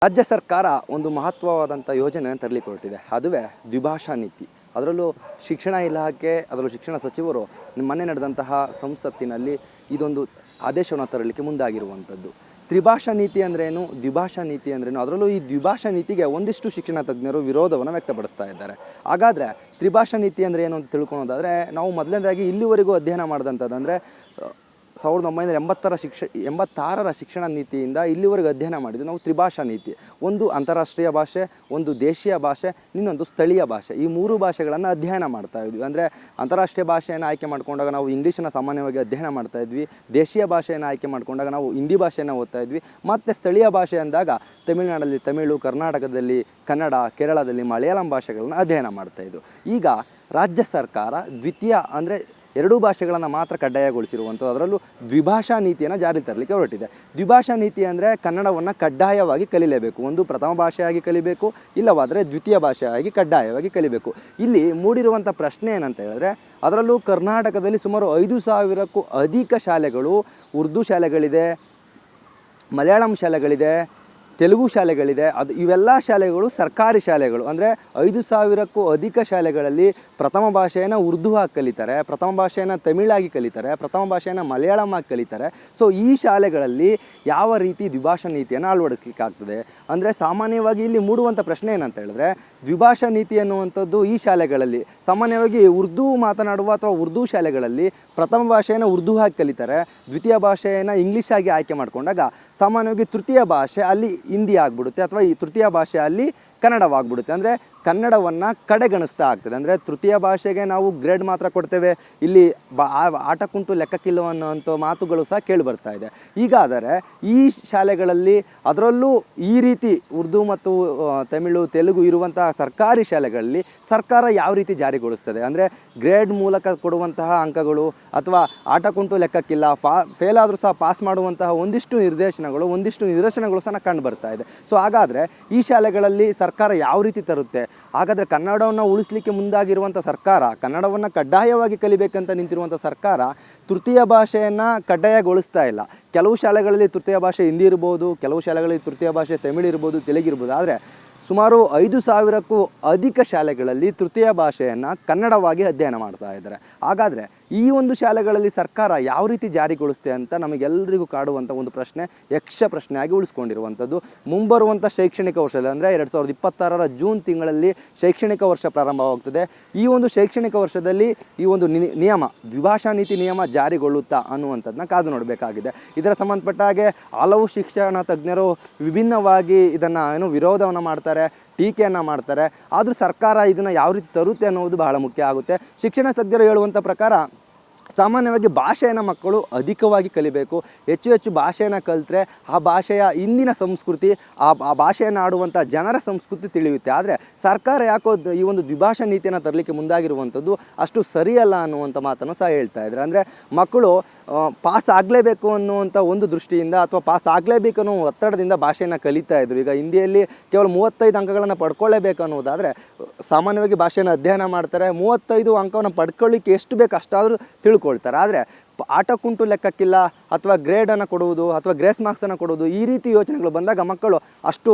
ರಾಜ್ಯ ಸರ್ಕಾರ ಒಂದು ಮಹತ್ವವಾದಂಥ ಯೋಜನೆಯನ್ನು ತರಲಿಕ್ಕೆ ಹೊರಟಿದೆ. ಅದುವೇ ದ್ವಿಭಾಷಾ ನೀತಿ. ಅದರಲ್ಲೂ ಶಿಕ್ಷಣ ಇಲಾಖೆ, ಅದರಲ್ಲೂ ಶಿಕ್ಷಣ ಸಚಿವರು ಮೊನ್ನೆ ನಡೆದಂತಹ ಸಂಸತ್ತಿನಲ್ಲಿ ಇದೊಂದು ಆದೇಶವನ್ನು ತರಲಿಕ್ಕೆ ಮುಂದಾಗಿರುವಂಥದ್ದು. ತ್ರಿಭಾಷಾ ನೀತಿ ಅಂದ್ರೇನು, ದ್ವಿಭಾಷಾ ನೀತಿ ಅಂದ್ರೇನು, ಅದರಲ್ಲೂ ಈ ದ್ವಿಭಾಷಾ ನೀತಿಗೆ ಒಂದಿಷ್ಟು ಶಿಕ್ಷಣ ತಜ್ಞರು ವಿರೋಧವನ್ನು ವ್ಯಕ್ತಪಡಿಸ್ತಾ ಇದ್ದಾರೆ. ಹಾಗಾದರೆ ತ್ರಿಭಾಷಾ ನೀತಿ ಅಂದರೆ ಏನು ಅಂತ ತಿಳ್ಕೊಳೋದಾದರೆ, ನಾವು ಮೊದಲನೇದಾಗಿ ಇಲ್ಲಿವರೆಗೂ ಅಧ್ಯಯನ ಮಾಡಿದಂಥದ್ದು ಅಂದರೆ 1986ರ ಶಿಕ್ಷಣ ನೀತಿಯಿಂದ ಇಲ್ಲಿವರೆಗೂ ಅಧ್ಯಯನ ಮಾಡಿದ್ದು ನಾವು ತ್ರಿಭಾಷಾ ನೀತಿ. ಒಂದು ಅಂತಾರಾಷ್ಟ್ರೀಯ ಭಾಷೆ, ಒಂದು ದೇಶೀಯ ಭಾಷೆ, ಇನ್ನೊಂದು ಸ್ಥಳೀಯ ಭಾಷೆ. ಈ ಮೂರು ಭಾಷೆಗಳನ್ನು ಅಧ್ಯಯನ ಮಾಡ್ತಾ ಇದ್ವಿ. ಅಂದರೆ ಅಂತಾರಾಷ್ಟ್ರೀಯ ಭಾಷೆಯನ್ನು ಆಯ್ಕೆ ಮಾಡಿಕೊಂಡಾಗ ನಾವು ಇಂಗ್ಲೀಷನ್ನು ಸಾಮಾನ್ಯವಾಗಿ ಅಧ್ಯಯನ ಮಾಡ್ತಾ ಇದ್ವಿ. ದೇಶೀಯ ಭಾಷೆಯನ್ನು ಆಯ್ಕೆ ಮಾಡಿಕೊಂಡಾಗ ನಾವು ಹಿಂದಿ ಭಾಷೆಯನ್ನು ಓದ್ತಾ ಇದ್ವಿ. ಮತ್ತು ಸ್ಥಳೀಯ ಭಾಷೆ ಅಂದಾಗ ತಮಿಳುನಾಡಲ್ಲಿ ತಮಿಳು, ಕರ್ನಾಟಕದಲ್ಲಿ ಕನ್ನಡ, ಕೇರಳದಲ್ಲಿ ಮಲಯಾಳಂ ಭಾಷೆಗಳನ್ನು ಅಧ್ಯಯನ ಮಾಡ್ತಾಯಿದ್ರು. ಈಗ ರಾಜ್ಯ ಸರ್ಕಾರ ದ್ವಿತೀಯ ಅಂದರೆ ಎರಡೂ ಭಾಷೆಗಳನ್ನು ಮಾತ್ರ ಕಡ್ಡಾಯಗೊಳಿಸಿರುವಂಥದ್ದು. ಅದರಲ್ಲೂ ದ್ವಿಭಾಷಾ ನೀತಿಯನ್ನು ಜಾರಿ ತರಲಿಕ್ಕೆ ಹೊರಟಿದೆ. ದ್ವಿಭಾಷಾ ನೀತಿ ಅಂದರೆ ಕನ್ನಡವನ್ನು ಕಡ್ಡಾಯವಾಗಿ ಕಲಿಲೇಬೇಕು. ಒಂದು ಪ್ರಥಮ ಭಾಷೆಯಾಗಿ ಕಲಿಬೇಕು, ಇಲ್ಲವಾದರೆ ದ್ವಿತೀಯ ಭಾಷೆಯಾಗಿ ಕಡ್ಡಾಯವಾಗಿ ಕಲಿಬೇಕು. ಇಲ್ಲಿ ಮೂಡಿರುವಂಥ ಪ್ರಶ್ನೆ ಏನಂತ ಹೇಳಿದ್ರೆ, ಅದರಲ್ಲೂ ಕರ್ನಾಟಕದಲ್ಲಿ ಸುಮಾರು 5,000ಕ್ಕೂ ಅಧಿಕ ಶಾಲೆಗಳು, ಉರ್ದು ಶಾಲೆಗಳಿದೆ, ಮಲಯಾಳಂ ಶಾಲೆಗಳಿದೆ, ತೆಲುಗು ಶಾಲೆಗಳಿದೆ. ಇವೆಲ್ಲ ಶಾಲೆಗಳು ಸರ್ಕಾರಿ ಶಾಲೆಗಳು. ಅಂದರೆ 5,000ಕ್ಕೂ ಅಧಿಕ ಶಾಲೆಗಳಲ್ಲಿ ಪ್ರಥಮ ಭಾಷೆಯನ್ನು ಉರ್ದು ಆಗಿ ಕಲಿತಾರೆ, ಪ್ರಥಮ ಭಾಷೆಯನ್ನು ತಮಿಳಾಗಿ ಕಲಿತಾರೆ, ಪ್ರಥಮ ಭಾಷೆಯನ್ನು ಮಲಯಾಳಂ ಆಗಿ ಕಲಿತಾರೆ. ಸೊ ಈ ಶಾಲೆಗಳಲ್ಲಿ ಯಾವ ರೀತಿ ದ್ವಿಭಾಷಾ ನೀತಿಯನ್ನು ಅಳವಡಿಸ್ಲಿಕ್ಕಾಗ್ತದೆ ಅಂದರೆ, ಸಾಮಾನ್ಯವಾಗಿ ಇಲ್ಲಿ ಮೂಡುವಂಥ ಪ್ರಶ್ನೆ ಏನಂತ ಹೇಳಿದ್ರೆ, ದ್ವಿಭಾಷಾ ನೀತಿ ಅನ್ನುವಂಥದ್ದು ಈ ಶಾಲೆಗಳಲ್ಲಿ ಸಾಮಾನ್ಯವಾಗಿ ಉರ್ದು ಮಾತನಾಡುವ ಅಥವಾ ಉರ್ದು ಶಾಲೆಗಳಲ್ಲಿ ಪ್ರಥಮ ಭಾಷೆಯನ್ನು ಉರ್ದು ಆಗಿ ಕಲಿತಾರೆ, ದ್ವಿತೀಯ ಭಾಷೆಯನ್ನು ಇಂಗ್ಲೀಷ್ ಆಗಿ ಆಯ್ಕೆ ಮಾಡಿಕೊಂಡಾಗ ಸಾಮಾನ್ಯವಾಗಿ ತೃತೀಯ ಭಾಷೆ ಅಲ್ಲಿ ಹಿಂದಿ ಆಗಿಬಿಡುತ್ತೆ, ಅಥವಾ ಈ ತೃತೀಯ ಭಾಷೆ ಅಲ್ಲಿ ಕನ್ನಡವಾಗ್ಬಿಡುತ್ತೆ. ಅಂದರೆ ಕನ್ನಡವನ್ನು ಕಡೆಗಣಿಸ್ತಾ ಆಗ್ತದೆ. ಅಂದರೆ ತೃತೀಯ ಭಾಷೆಗೆ ನಾವು ಗ್ರೇಡ್ ಮಾತ್ರ ಕೊಡ್ತೇವೆ, ಇಲ್ಲಿ ಆಟಕ್ಕುಂಟು ಲೆಕ್ಕಕ್ಕಿಲ್ಲ ಅನ್ನೋಂಥ ಮಾತುಗಳು ಸಹ ಕೇಳಿ ಬರ್ತಾ ಇದೆ. ಹೀಗಾದರೆ ಈ ಶಾಲೆಗಳಲ್ಲಿ, ಅದರಲ್ಲೂ ಈ ರೀತಿ ಉರ್ದು ಮತ್ತು ತಮಿಳು, ತೆಲುಗು ಇರುವಂತಹ ಸರ್ಕಾರಿ ಶಾಲೆಗಳಲ್ಲಿ ಸರ್ಕಾರ ಯಾವ ರೀತಿ ಜಾರಿಗೊಳಿಸ್ತದೆ ಅಂದರೆ, ಗ್ರೇಡ್ ಮೂಲಕ ಕೊಡುವಂತಹ ಅಂಕಗಳು ಅಥವಾ ಆಟಕ್ಕುಂಟು ಲೆಕ್ಕಕ್ಕಿಲ್ಲ, ಫೇಲ್ ಆದರೂ ಸಹ ಪಾಸ್ ಮಾಡುವಂತಹ ಒಂದಿಷ್ಟು ನಿದರ್ಶನಗಳು ಸಹ ಕಂಡು ಬರ್ತಾ ಇದೆ. ಸೊ ಹಾಗಾದರೆ ಈ ಶಾಲೆಗಳಲ್ಲಿ ಸರ್ಕಾರ ಯಾವ ರೀತಿ ತರುತ್ತೆ? ಹಾಗಾದರೆ ಕನ್ನಡವನ್ನು ಉಳಿಸಲಿಕ್ಕೆ ಮುಂದಾಗಿರುವಂಥ ಸರ್ಕಾರ, ಕನ್ನಡವನ್ನು ಕಡ್ಡಾಯವಾಗಿ ಕಲಿಬೇಕಂತ ನಿಂತಿರುವಂಥ ಸರ್ಕಾರ ತೃತೀಯ ಭಾಷೆಯನ್ನು ಕಡ್ಡಾಯಗೊಳಿಸ್ತಾ ಇಲ್ಲ. ಕೆಲವು ಶಾಲೆಗಳಲ್ಲಿ ತೃತೀಯ ಭಾಷೆ ಹಿಂದಿ ಇರ್ಬೋದು, ಕೆಲವು ಶಾಲೆಗಳಲ್ಲಿ ತೃತೀಯ ಭಾಷೆ ತಮಿಳು ಇರ್ಬೋದು, ತೆಲುಗಿರ್ಬೋದು. ಆದರೆ ಸುಮಾರು 5,000ಕ್ಕೂ ಅಧಿಕ ಶಾಲೆಗಳಲ್ಲಿ ತೃತೀಯ ಭಾಷೆಯನ್ನು ಕನ್ನಡವಾಗಿ ಅಧ್ಯಯನ ಮಾಡ್ತಾ ಇದ್ದಾರೆ. ಹಾಗಾದರೆ ಈ ಒಂದು ಶಾಲೆಗಳಲ್ಲಿ ಸರ್ಕಾರ ಯಾವ ರೀತಿ ಜಾರಿಗೊಳಿಸುತ್ತೆ ಅಂತ ನಮಗೆಲ್ಲರಿಗೂ ಕಾಡುವಂಥ ಒಂದು ಪ್ರಶ್ನೆ, ಯಕ್ಷ ಪ್ರಶ್ನೆಯಾಗಿ ಉಳಿಸ್ಕೊಂಡಿರುವಂಥದ್ದು. ಮುಂಬರುವಂಥ ಶೈಕ್ಷಣಿಕ ವರ್ಷದಲ್ಲಿ ಅಂದರೆ 2026ರ ಜೂನ್ ತಿಂಗಳಲ್ಲಿ ಶೈಕ್ಷಣಿಕ ವರ್ಷ ಪ್ರಾರಂಭವಾಗ್ತದೆ. ಈ ಒಂದು ಶೈಕ್ಷಣಿಕ ವರ್ಷದಲ್ಲಿ ಈ ಒಂದು ನಿಯಮ, ದ್ವಿಭಾಷಾ ನೀತಿ ನಿಯಮ ಜಾರಿಗೊಳ್ಳುತ್ತಾ ಅನ್ನುವಂಥದ್ದನ್ನ ಕಾದು ನೋಡಬೇಕಾಗಿದೆ. ಇದರ ಸಂಬಂಧಪಟ್ಟ ಹಾಗೆ ಹಲವು ಶಿಕ್ಷಣ ತಜ್ಞರು ವಿಭಿನ್ನವಾಗಿ ಇದನ್ನು ವಿರೋಧವನ್ನು ಮಾಡ್ತಾರೆ, ಟೀಕೆಯನ್ನು ಮಾಡ್ತಾರೆ. ಆದರೂ ಸರ್ಕಾರ ಇದನ್ನು ಯಾವ ರೀತಿ ತರುತ್ತೆ ಅನ್ನೋದು ಬಹಳ ಮುಖ್ಯ ಆಗುತ್ತೆ. ಶಿಕ್ಷಣ ತಜ್ಞರು ಹೇಳುವಂಥ ಪ್ರಕಾರ ಸಾಮಾನ್ಯವಾಗಿ ಭಾಷೆಯನ್ನು ಮಕ್ಕಳು ಅಧಿಕವಾಗಿ ಕಲಿಬೇಕು. ಹೆಚ್ಚು ಭಾಷೆಯನ್ನು ಕಲಿತ್ರೆ ಆ ಭಾಷೆಯ ಇಂದಿನ ಸಂಸ್ಕೃತಿ, ಆ ಭಾಷೆಯನ್ನು ಆಡುವಂಥ ಜನರ ಸಂಸ್ಕೃತಿ ತಿಳಿಯುತ್ತೆ. ಆದರೆ ಸರ್ಕಾರ ಯಾಕೋ ಈ ಒಂದು ದ್ವಿಭಾಷಾ ನೀತಿಯನ್ನು ತರಲಿಕ್ಕೆ ಮುಂದಾಗಿರುವಂಥದ್ದು ಅಷ್ಟು ಸರಿಯಲ್ಲ ಅನ್ನುವಂಥ ಮಾತನ್ನು ಸಹ ಹೇಳ್ತಾ ಇದ್ದಾರೆ. ಅಂದರೆ ಮಕ್ಕಳು ಪಾಸ್ ಆಗಲೇಬೇಕು ಅನ್ನುವಂಥ ಒಂದು ದೃಷ್ಟಿಯಿಂದ, ಅಥವಾ ಪಾಸ್ ಆಗಲೇಬೇಕು ಅನ್ನೋ ಒತ್ತಡದಿಂದ ಭಾಷೆಯನ್ನು ಕಲಿತಾ ಇದ್ರು. ಈಗ ಹಿಂದಿಯಲ್ಲಿ ಕೇವಲ 35 ಅಂಕಗಳನ್ನು ಪಡ್ಕೊಳ್ಳೇಬೇಕು ಅನ್ನೋದಾದರೆ ಸಾಮಾನ್ಯವಾಗಿ ಭಾಷೆಯನ್ನು ಅಧ್ಯಯನ ಮಾಡ್ತಾರೆ, 35 ಅಂಕವನ್ನು ಪಡ್ಕೊಳ್ಳಿಕ್ಕೆ ಎಷ್ಟು ಬೇಕು ಅಷ್ಟಾದರೂ ತಿಳ್ಕೊಳ್ತಾರೆ. ಆದರೆ ಆಟಕ್ಕುಂಟು ಲೆಕ್ಕಕ್ಕಿಲ್ಲ ಅಥವಾ ಗ್ರೇಡನ್ನು ಕೊಡುವುದು ಅಥವಾ ಗ್ರೇಸ್ ಮಾರ್ಕ್ಸನ್ನು ಕೊಡುವುದು, ಈ ರೀತಿ ಯೋಚನೆಗಳು ಬಂದಾಗ ಮಕ್ಕಳು ಅಷ್ಟು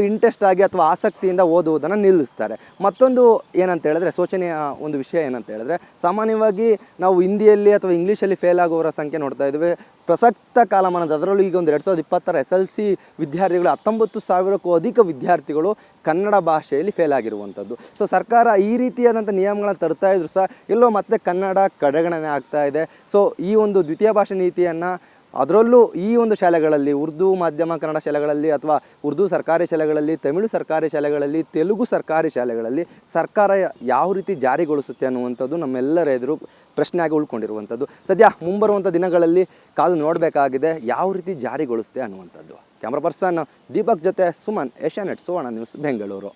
ಇಂಟ್ರೆಸ್ಟ್ ಆಗಿ ಅಥವಾ ಆಸಕ್ತಿಯಿಂದ ಓದುವುದನ್ನು ನಿಲ್ಲಿಸ್ತಾರೆ. ಮತ್ತೊಂದು ಏನಂತ ಹೇಳಿದ್ರೆ, ಶೋಚನೀಯ ಒಂದು ವಿಷಯ ಏನಂತ ಹೇಳಿದ್ರೆ, ಸಾಮಾನ್ಯವಾಗಿ ನಾವು ಹಿಂದಿಯಲ್ಲಿ ಅಥವಾ ಇಂಗ್ಲೀಷಲ್ಲಿ ಫೇಲ್ ಆಗುವವರ ಸಂಖ್ಯೆ ನೋಡ್ತಾ ಇದ್ದೇವೆ. ಪ್ರಸಕ್ತ ಕಾಲಮಾನದ, ಅದರಲ್ಲೂ ಈಗ ಒಂದು 2020ರ SLC ವಿದ್ಯಾರ್ಥಿಗಳು 19,000ಕ್ಕೂ ಅಧಿಕ ವಿದ್ಯಾರ್ಥಿಗಳು ಕನ್ನಡ ಭಾಷೆಯಲ್ಲಿ ಫೇಲ್ ಆಗಿರುವಂಥದ್ದು. ಸೊ ಸರ್ಕಾರ ಈ ರೀತಿಯಾದಂಥ ನಿಯಮಗಳನ್ನು ತರ್ತಾ ಇದ್ರು ಸಹ ಎಲ್ಲೋ ಮತ್ತೆ ಕನ್ನಡ ಕಡೆಗಣನೆ ಆಗ್ತಾ ಇದೆ. ಸೊ ಈ ಒಂದು ದ್ವಿತೀಯ ಭಾಷಾ ನೀತಿಯನ್ನು, ಅದರಲ್ಲೂ ಈ ಒಂದು ಶಾಲೆಗಳಲ್ಲಿ, ಉರ್ದು ಮಾಧ್ಯಮ ಕನ್ನಡ ಶಾಲೆಗಳಲ್ಲಿ ಅಥವಾ ಉರ್ದು ಸರ್ಕಾರಿ ಶಾಲೆಗಳಲ್ಲಿ, ತಮಿಳು ಸರ್ಕಾರಿ ಶಾಲೆಗಳಲ್ಲಿ, ತೆಲುಗು ಸರ್ಕಾರಿ ಶಾಲೆಗಳಲ್ಲಿ ಸರ್ಕಾರ ಯಾವ ರೀತಿ ಜಾರಿಗೊಳಿಸುತ್ತೆ ಅನ್ನುವಂಥದ್ದು ನಮ್ಮೆಲ್ಲರ ಎದುರು ಪ್ರಶ್ನೆಯಾಗಿ ಉಳ್ಕೊಂಡಿರುವಂಥದ್ದು. ಸದ್ಯ ಮುಂಬರುವಂಥ ದಿನಗಳಲ್ಲಿ ಕಾದು ನೋಡಬೇಕಾಗಿದೆ ಯಾವ ರೀತಿ ಜಾರಿಗೊಳಿಸುತ್ತೆ ಅನ್ನುವಂಥದ್ದು. ಕ್ಯಾಮ್ರಾ ಪರ್ಸನ್ ದೀಪಕ್ ಜೊತೆ ಸುಮನ್, ಏಷ್ಯಾನೆಟ್ ಸುವರ್ಣ ನ್ಯೂಸ್, ಬೆಂಗಳೂರು.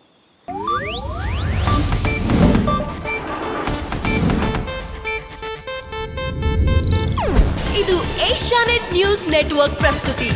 ಇದು ಏಷ್ಯಾನೆಟ್ ನ್ಯೂಸ್ ನೆಟ್ವರ್ಕ್ ಪ್ರಸ್ತುತಿ.